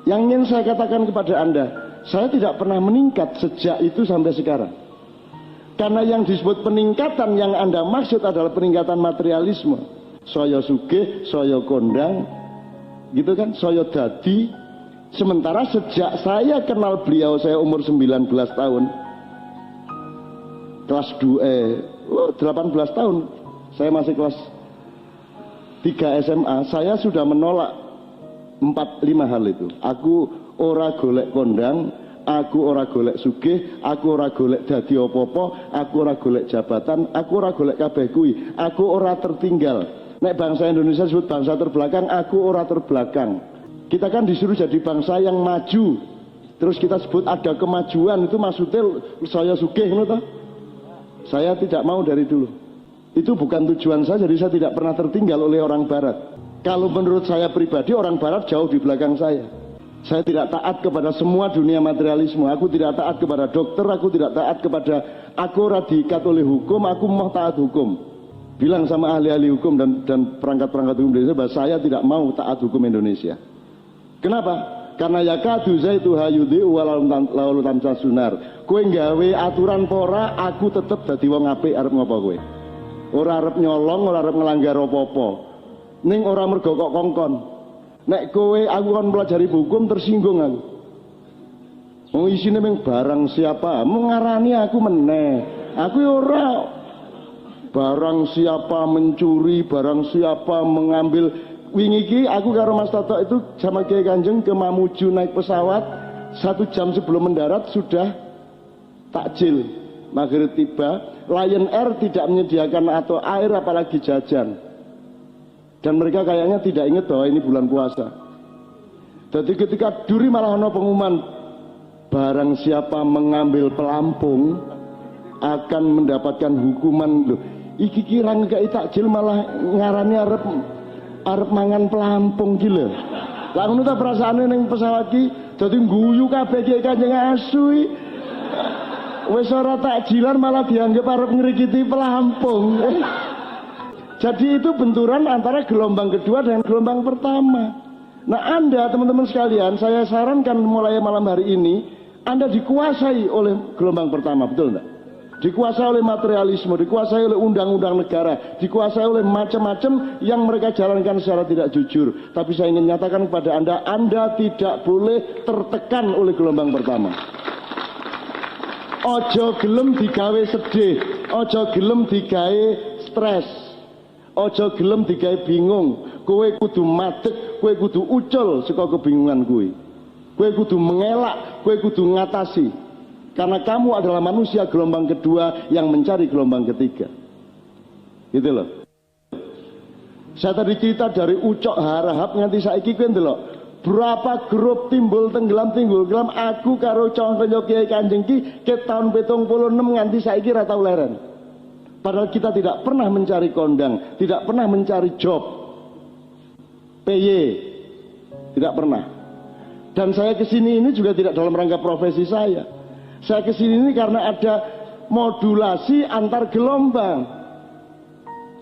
Yang ingin saya katakan kepada Anda, saya tidak pernah meningkat sejak itu sampai sekarang. Karena yang disebut peningkatan yang Anda maksud adalah peningkatan materialisme. Saya sugih, saya kondang, gitu kan, saya dadi. Sementara sejak saya kenal beliau, saya umur 19 tahun, kelas 18 tahun, saya masih kelas 3 SMA, saya sudah menolak 4-5 hal itu. Aku ora golek kondang, aku ora golek sugih, aku ora golek dadi apa-apa, aku ora golek jabatan, aku ora golek kabeh kuwi, aku ora tertinggal. Nek bangsa Indonesia disebut bangsa terbelakang, aku ora terbelakang. Kita kan disuruh jadi bangsa yang maju. Terus kita sebut ada kemajuan, itu maksudnya saya sugih, toh? Saya tidak mau dari dulu. Itu bukan tujuan saya, jadi saya tidak pernah tertinggal oleh orang barat. Kalau menurut saya pribadi, orang barat jauh di belakang saya. Saya tidak taat kepada semua dunia materialisme. Aku tidak taat kepada dokter, aku tidak taat kepada, aku diikat oleh hukum, aku mau taat hukum. Bilang sama ahli-ahli hukum dan perangkat-perangkat hukum Indonesia bahwa saya tidak mau taat hukum Indonesia. Kenapa? Karena yakadu zaitu hayudi walau tamsa sunar. Kowe nggawe aturan pora, aku tetep dadi wong apik arep ngopo kowe. Ora arep nyolong, ora arep ngelanggar apa-apa. Ning ora mergo kok kongkon. Nek kowe aku kan pelajari hukum tersinggung aku. Wong isine mung barang siapa, mengarani aku meneh. Aku ora barang siapa mencuri, barang siapa mengambil. Wingi iki aku karo Mas Toto itu sama Kiai Kanjeng ke Mamuju naik pesawat 1 jam sebelum mendarat sudah takjil maghrib tiba. Lion Air tidak menyediakan atau air apalagi jajan, dan mereka kayaknya tidak ingat bahwa ini bulan puasa. Jadi ketika duri malah ada pengumuman, barang siapa mengambil pelampung akan mendapatkan hukuman. Loh, iki kira ngekei takjil malah ngarani arep mangan pelampung gila. Lah ngono ta perasaane ning pesawat ki, dadi guyu kabeh Kiai Kanjeng asu. Wis ora takjilan malah dianggap arep ngrikiti pelampung. Jadi itu benturan antara gelombang kedua dengan gelombang pertama. Nah, Anda teman-teman sekalian, saya sarankan mulai malam hari ini Anda dikuasai oleh gelombang pertama, betul enggak? Dikuasai oleh materialisme, dikuasai oleh undang-undang negara, dikuasai oleh macam-macam yang mereka jalankan secara tidak jujur. Tapi saya ingin nyatakan kepada Anda tidak boleh tertekan oleh gelombang pertama. Ojo gelem digawe sedih, ojo gelem digawe stres, ojo gelem digawe bingung. Kowe kudu madeg, kowe kudu ucul saka kebingungan kowe. Kowe kudu mengelak, kowe kudu ngatasi. Karena kamu adalah manusia gelombang kedua yang mencari gelombang ketiga. Gitu loh. Saya tadi cerita dari Ucok Harahap nganti saiki kowe ndelok berapa grup timbul tenggelam aku karo contoh Kiai Kanjeng ki ke tahun 76 nganti saiki ra tau leren. Padahal kita tidak pernah mencari kondang, tidak pernah mencari job. PY tidak pernah. Dan saya kesini ini juga tidak dalam rangka profesi saya. Saya kesini ini karena ada modulasi antar gelombang,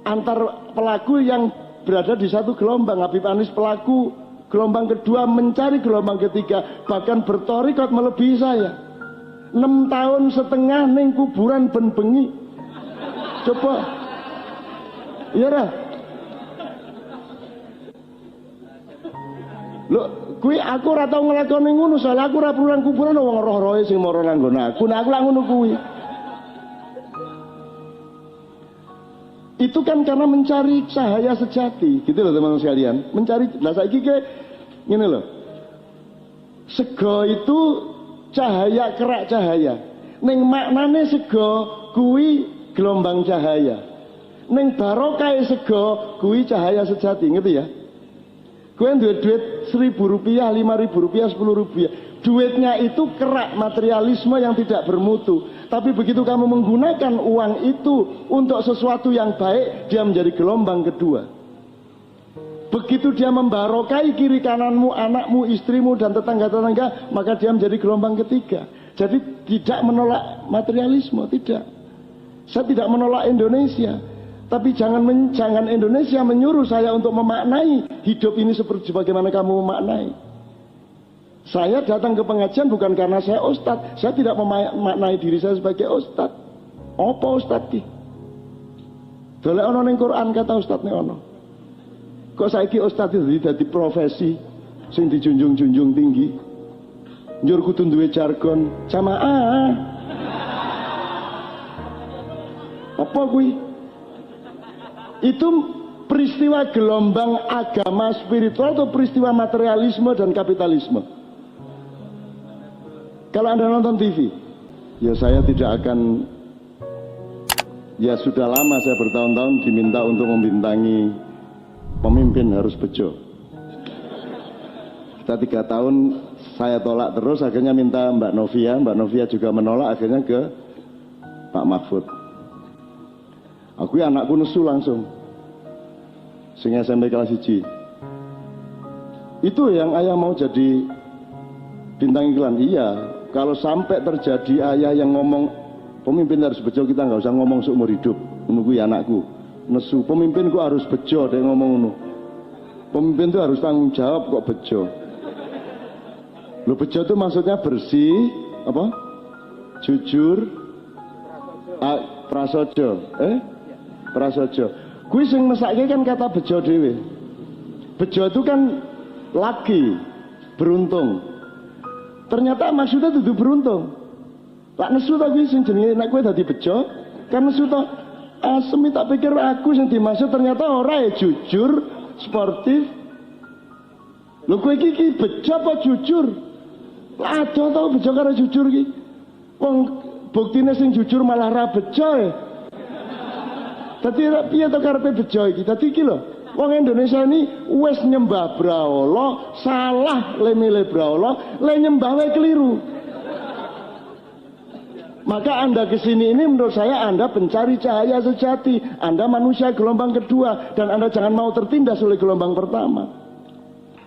antar pelaku yang berada di satu gelombang. Habib Anis pelaku gelombang kedua mencari gelombang ketiga, bahkan bertorikot melebihi saya. 6 tahun setengah ning kuburan ben bengi. Coba, iya lah. Loh, kuwi aku ora tau nglakoni ngono, soalnya aku ora perlu nang kuburan wong roh-rohe sing mara nang nggon aku. Nah, aku lak ngono kuwi. Itu kan karena mencari cahaya sejati, gitu loh teman-teman sekalian. Mencari, lah saiki ke ngene loh. Sego itu cahaya, kerak cahaya. Ning maknane sego kuwi gelombang cahaya. Ning barokah sego kuwi cahaya sejati, ngerti ya? Kowe duwe duit 1.000 rupiah, 5.000 rupiah, 10 rupiah. Duitnya itu kerak materialisme yang tidak bermutu. Tapi begitu kamu menggunakan uang itu untuk sesuatu yang baik, dia menjadi gelombang kedua. Begitu dia membarokai kiri kananmu, anakmu, istrimu, dan tetangga-tetangga, maka dia menjadi gelombang ketiga. Jadi tidak menolak materialisme, tidak. Saya tidak menolak Indonesia. Tapi jangan Indonesia menyuruh saya untuk memaknai hidup ini seperti bagaimana kamu memaknai. Saya datang ke pengajian bukan karena saya ustadz. Saya tidak memaknai diri saya sebagai ustadz. Apa ustadz ki? Dolek ono ning Quran kata ustadz nih ono. Kok saiki ustadz itu dadi profesi sing dijunjung-junjung tinggi. Njur kudu duwe jargon jamaah. Apa kuwi? Itu peristiwa gelombang agama spiritual atau peristiwa materialisme dan kapitalisme? Kalau Anda nonton TV, ya saya tidak akan, ya sudah lama saya bertahun-tahun diminta untuk membintangi pemimpin harus bejo. Kita 3 tahun saya tolak terus, akhirnya minta Mbak Novia juga menolak, akhirnya ke Pak Mahfud. Aku ya anakku nesu langsung, sing SMP kelas 1. Itu yang ayah mau jadi bintang iklan. Iya. Kalau sampai terjadi ayah yang ngomong pemimpin harus bejo, kita nggak usah ngomong seumur hidup. Menunggu ya anakku nesu, pemimpin kok harus bejo, dia ngomong nu. Pemimpin itu harus tanggung jawab kok bejo. Lo bejo itu maksudnya bersih, apa? Jujur, prasojo, prasojo. Kui sing mesake kan kata bejo dewe. Bejo itu kan laki, beruntung. Ternyata maksudnya dudu beruntung. Lak nesu ta kuwi sing jenenge nek kowe dadi bejo, kan nesu ta asem tak pikir aku sing dimaksud ternyata ora ya jujur, sportif. Lho kowe iki bejo apa jujur? Lah ada tau bejo karo jujur iki. Wong buktine sing jujur malah ra bejo e. Dadi piye to karepe bejo iki? Dadi iki lho. Wong Indonesia ini wis nyembah brahala, salah le milih brahala, le nyembah we keliru. Maka Anda kesini ini menurut saya Anda pencari cahaya sejati. Anda manusia gelombang kedua dan Anda jangan mau tertindas oleh gelombang pertama.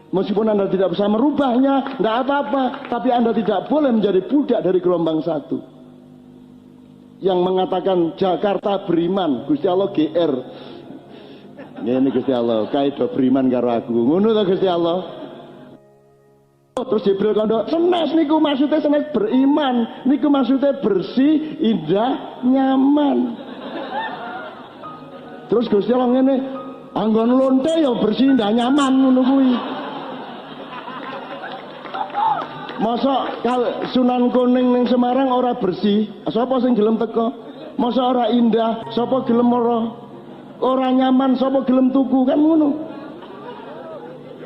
Meskipun Anda tidak bisa merubahnya, tidak apa-apa, tapi Anda tidak boleh menjadi budak dari gelombang satu. Yang mengatakan Jakarta beriman, Gusti Allah GR. Ini Gusti Allah, kaido beriman karo aku. Ngono ta Gusti Allah. Terus Jibril kandha, senes niku maksudnya senes beriman, niku maksudnya bersih, indah, nyaman. Terus Gusti Allah ngene, anggon lonte ya bersih, indah, nyaman ngono kuwi. Masa Sunan Kuning ning Semarang ora bersih, sapa sing gelem teko? Masa ora indah, sapa gelem ora? Orang nyaman, sapa gelem tuku kan ngono.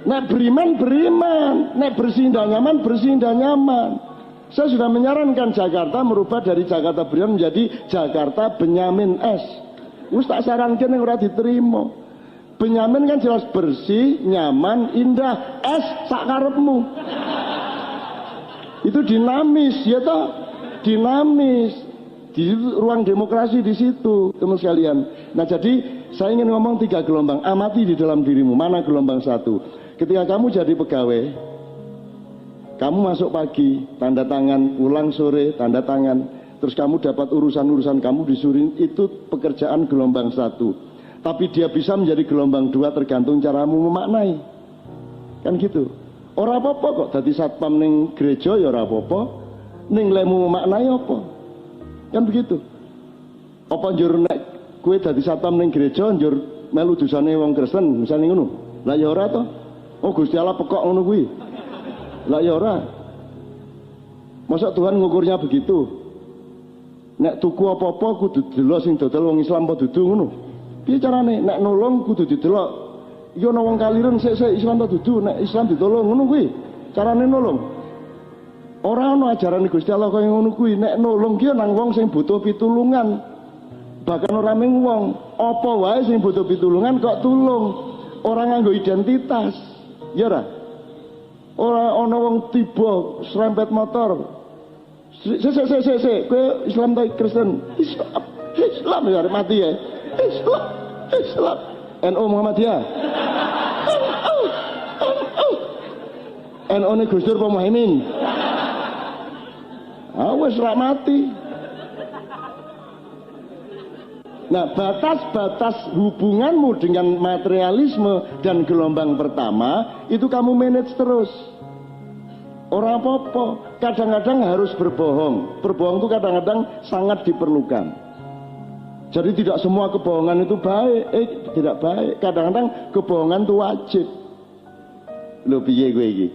Nek beriman, nek bersih dan nyaman, bersih dan nyaman. Saya sudah menyarankan Jakarta merubah dari Jakarta Beriman menjadi Jakarta Benyamin S. Wis tak sarankan yang ora diterima. Benyamin kan jelas bersih, nyaman, indah. S sak karepmu. Itu dinamis, ya toh? Dinamis. Di ruang demokrasi di situ, teman sekalian. Nah jadi saya ingin ngomong 3 gelombang. Amati di dalam dirimu mana gelombang 1. Ketika kamu jadi pegawai, kamu masuk pagi, tanda tangan, pulang sore, tanda tangan, terus kamu dapat urusan-urusan kamu disuruh, itu pekerjaan gelombang 1. Tapi dia bisa menjadi gelombang 2 tergantung caramu memaknai. Kan gitu. Ora apa-apa kok dadi satpam ning gereja ya ora apa-apa. Ning lemu memaknai apa? Kan begitu. Apa njur nek kowe dadi satpam ning gereja njur melu dosane wong Kristen, misale ngono. Lah ya ora to. Oh Gusti Allah pekok ngono kuwi. Lah ya ora. Masa Tuhan ngukurnya begitu? Nek tuku apa-apa kudu delok sing dodol wong Islam apa dudu ngono. Piye carane? Nek nolong kudu didelok. Iki ana wong kaliren sik Islam apa dudu, nek Islam ditolong ngono kuwi. Carane nolong. Ora ana ajaran Gusti Allah kaya ngono kuwi. Nek nolong ki nang wong sing butuh pitulungan. Bahkan ora mung wong, apa wae sing butuh pitulungan kok tulung. Ora nganggo identitas. Ya ora? Ora ana wong tiba serempet motor. Sik, kowe Islam ta Kristen? Islam ya mati ya. Islam. NU Muhammadiyah. NU ne Gus Dur apa Muhaimin? Wis ra mati. Nah, batas-batas hubunganmu dengan materialisme dan gelombang pertama itu kamu manage terus. Orang apa-apa. Kadang-kadang harus berbohong. Berbohong itu kadang-kadang sangat diperlukan. Jadi tidak semua kebohongan itu baik. Tidak baik. Kadang-kadang kebohongan itu wajib. Lho piye gue iki?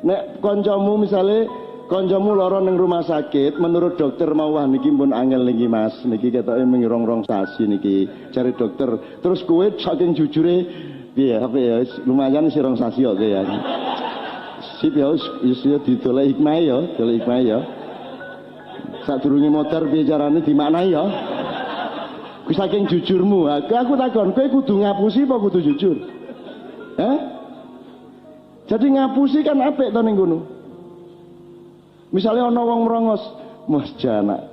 Nek kancamu misale kancamu lara ning rumah sakit, menurut dokter mau wah niki pun angel niki Mas, niki ketoke mengrong-rong sasi niki cari dokter. Terus kowe saking jujure piye apa ya lumayan sih rong sasi kok ya. Sip ya wis didolek hikmah ya, dolek hikmah ya. Sadurunge motor piye carane dimaknai ya. Ku saking jujurmu, aku takon kowe kudu ngapusi apa kudu jujur? Jadi ngapusi kan apik to ning kono. Misale ana wong merongos, Mas Jana.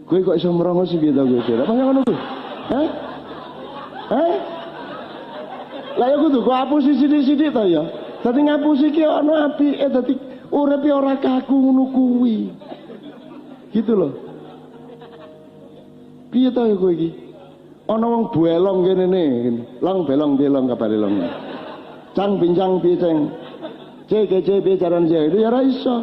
Kowe kok iso merongos piye to kowe? Apa ngono kuwi? Lah ya kudu kok apusi sithik-sithik to ya. Dadi ngapusi ki ana apike dadi uripe ora kaku ngono kuwi. Gitu loh. Piye to ya kowe iki? Ana wong buelong kene ne. Long belong belong kabare long. Cang bincang biceng. CGC bicaraan itu ya iso.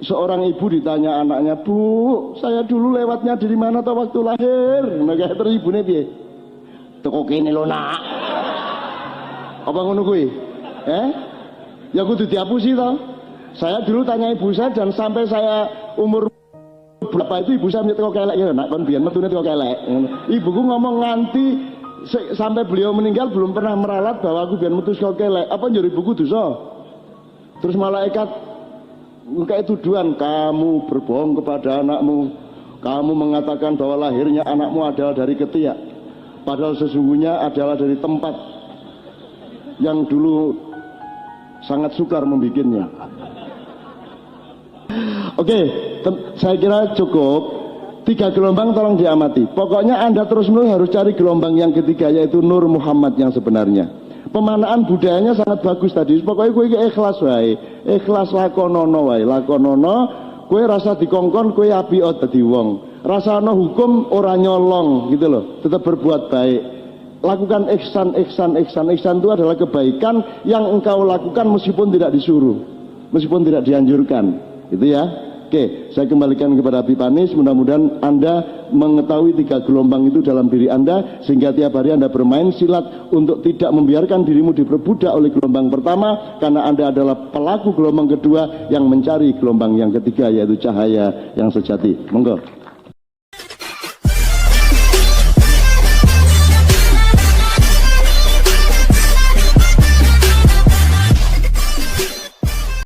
Seorang ibu ditanya anaknya, "Bu, saya dulu lewatnya dari mana tuh waktu lahir?" Nah kayak terus ibune piye? Teko kene lho, Nak. Apa ngono kuwi? Ya kudu diapusi toh. Saya dulu tanya ibu saya dan sampai saya umur berapa itu ibu saya teko kelek ya, Nak kon biyen metune teko kelek. Ibuku ngomong nganti sampai beliau meninggal belum pernah meralat bahwa aku biar metus kau kelek. Apa njur ibuku dosa? Terus malaikat kayak tuduhan, kamu berbohong kepada anakmu, kamu mengatakan bahwa lahirnya anakmu adalah dari ketiak, padahal sesungguhnya adalah dari tempat yang dulu sangat sukar membikinnya. Oke, saya kira cukup. 3 gelombang tolong diamati. Pokoknya Anda terus-menerus harus cari gelombang yang ketiga, yaitu Nur Muhammad yang sebenarnya. Pemanaan budayanya sangat bagus tadi. Pokoknya kowe iki ikhlas wae. Ikhlas lakonono wae. Lakonono kowe rasa dikongkon kowe apik dadi wong. Rasane hukum ora nyolong gitu loh. Tetap berbuat baik. Lakukan ihsan. Ihsan itu adalah kebaikan yang engkau lakukan meskipun tidak disuruh. Meskipun tidak dianjurkan. Itu ya. Oke, saya kembalikan kepada Habib Anis. Mudah-mudahan Anda mengetahui 3 gelombang itu dalam diri Anda, sehingga tiap hari Anda bermain silat untuk tidak membiarkan dirimu diperbudak oleh gelombang pertama, karena Anda adalah pelaku gelombang kedua yang mencari gelombang yang ketiga, yaitu cahaya yang sejati. Monggo.